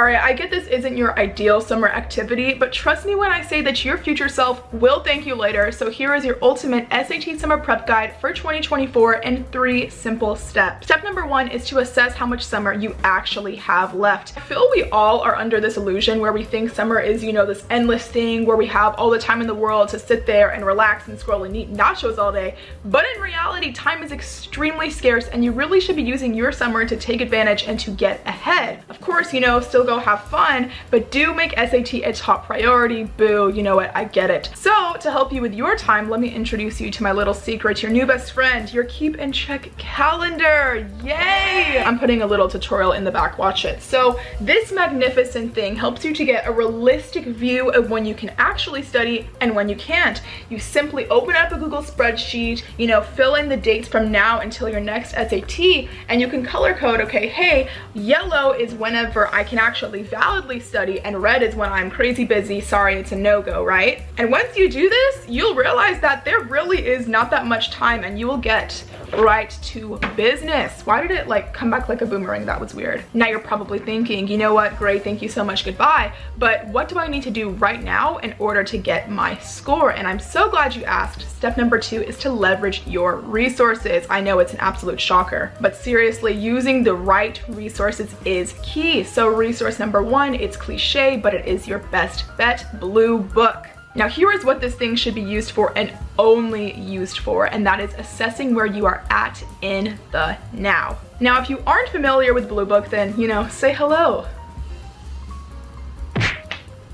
Alright, I get this isn't your ideal summer activity, but trust me when I say that your future self will thank you later. So here is your ultimate SAT summer prep guide for 2024 in 3 simple steps. Step number 1 is to assess how much summer you actually have left. I feel we all are under this illusion where we think summer is, you know, this endless thing where we have all the time in the world to sit there and relax and scroll and eat nachos all day. But in reality, time is extremely scarce and you really should be using your summer to take advantage and to get ahead. Of course, you know, still go have fun, but do make SAT a top priority. Boo, you know what, I get it. So to help you with your time, let me introduce you to my little secret, your new best friend, your keep in check calendar. Yay! I'm putting a little tutorial in the back, watch it. So this magnificent thing helps you to get a realistic view of when you can actually study and when you can't. You simply open up a Google spreadsheet, you know, fill in the dates from now until your next SAT, and you can color code, okay, hey, yellow is whenever I can actually validly study, and red is when I'm crazy busy, sorry, it's a no-go, right? And once you do this, you'll realize that there really is not that much time and you will get right to business. Why did it like come back like a boomerang? That was weird. Now you're probably thinking, you know what, great, thank you so much, goodbye, but what do I need to do right now in order to get my score? And I'm so glad you asked. Step number 2 is to leverage your resources. I know it's an absolute shocker, but seriously, using the right resources is key. So resource number 1, it's cliche, but it is your best bet, Blue Book. Now here is what this thing should be used for and only used for, and that is assessing where you are at in the now. Now if you aren't familiar with Blue Book, then, you know, say hello.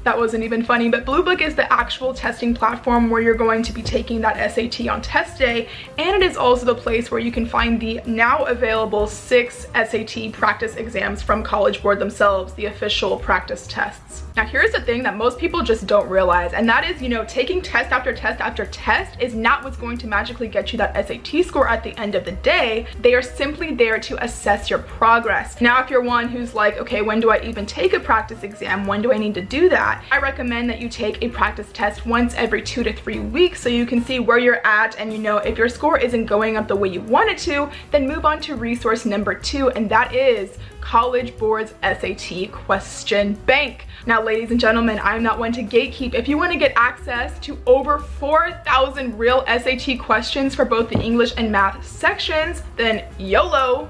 That wasn't even funny, but Blue Book is the actual testing platform where you're going to be taking that SAT on test day, and it is also the place where you can find the now available 6 SAT practice exams from College Board themselves, the official practice tests. Now here's the thing that most people just don't realize, and that is, you know, taking test after test after test is not what's going to magically get you that SAT score at the end of the day. They are simply there to assess your progress. Now if you're one who's like, okay, when do I even take a practice exam? When do I need to do that? I recommend that you take a practice test once every 2 to 3 weeks so you can see where you're at, and you know, if your score isn't going up the way you want it to, then move on to resource number 2, and that is College Board's SAT question bank. Now ladies and gentlemen, I'm not one to gatekeep. If you want to get access to over 4,000 real SAT questions for both the English and math sections, then YOLO.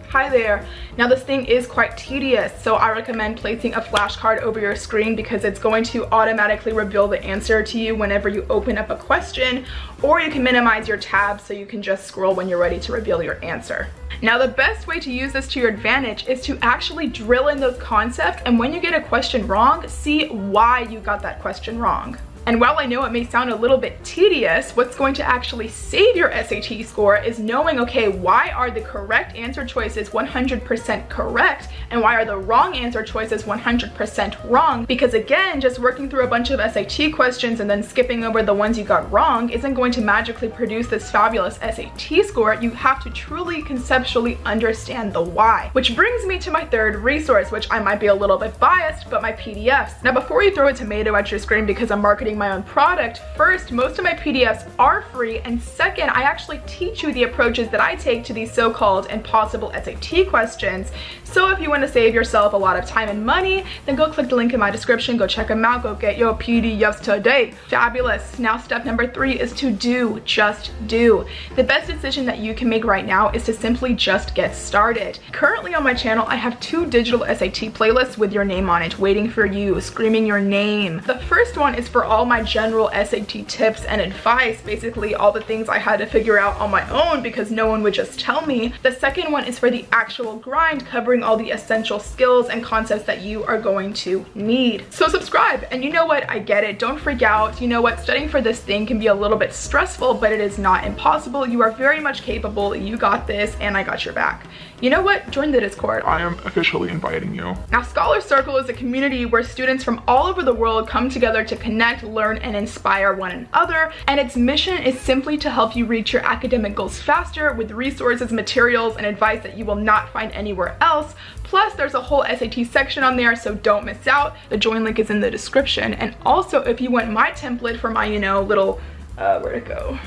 Hi there. Now this thing is quite tedious, so I recommend placing a flashcard over your screen because it's going to automatically reveal the answer to you whenever you open up a question, or you can minimize your tabs so you can just scroll when you're ready to reveal your answer. Now the best way to use this to your advantage is to actually drill in those concepts, and when you get a question wrong, see why you got that question wrong. And while I know it may sound a little bit tedious, what's going to actually save your SAT score is knowing, okay, why are the correct answer choices 100% correct and why are the wrong answer choices 100% wrong? Because again, just working through a bunch of SAT questions and then skipping over the ones you got wrong isn't going to magically produce this fabulous SAT score. You have to truly conceptually understand the why. Which brings me to my 3rd resource, which I might be a little bit biased, but my PDFs. Now before you throw a tomato at your screen because I'm marketing my own product, first, most of my PDFs are free, and second, I actually teach you the approaches that I take to these so-called impossible SAT questions. So if you want to save yourself a lot of time and money, then go click the link in my description, go check them out, go get your PDFs today. Fabulous. Now step number 3 is to do, just do. The best decision that you can make right now is to simply just get started. Currently on my channel, I have 2 digital SAT playlists with your name on it, waiting for you, screaming your name. The first one is for all my general SAT tips and advice, basically all the things I had to figure out on my own because no one would just tell me. The second one is for the actual grind, covering all the essential skills and concepts that you are going to need. So subscribe. And you know what, I get it, don't freak out. You know what, studying for this thing can be a little bit stressful, but it is not impossible. You are very much capable, you got this, and I got your back. You know what? Join the Discord. I am officially inviting you. Now, Scholar Circle is a community where students from all over the world come together to connect, learn, and inspire one another. And its mission is simply to help you reach your academic goals faster with resources, materials, and advice that you will not find anywhere else. Plus, there's a whole SAT section on there, so don't miss out. The join link is in the description. And also, if you want my template for my, you know, little, where'd it go?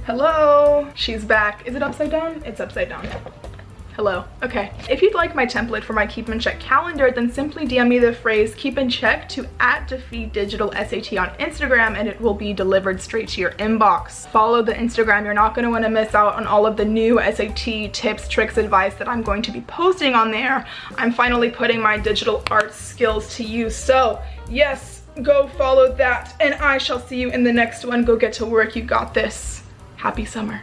Hello, she's back. Is it upside down? It's upside down. Hello. Okay. If you'd like my template for my Keep in Check calendar, then simply DM me the phrase keep in check to @DefeatDigitalSAT on Instagram and it will be delivered straight to your inbox. Follow the Instagram. You're not going to want to miss out on all of the new SAT tips, tricks, advice that I'm going to be posting on there. I'm finally putting my digital art skills to use. So yes, go follow that and I shall see you in the next one. Go get to work. You got this. Happy summer.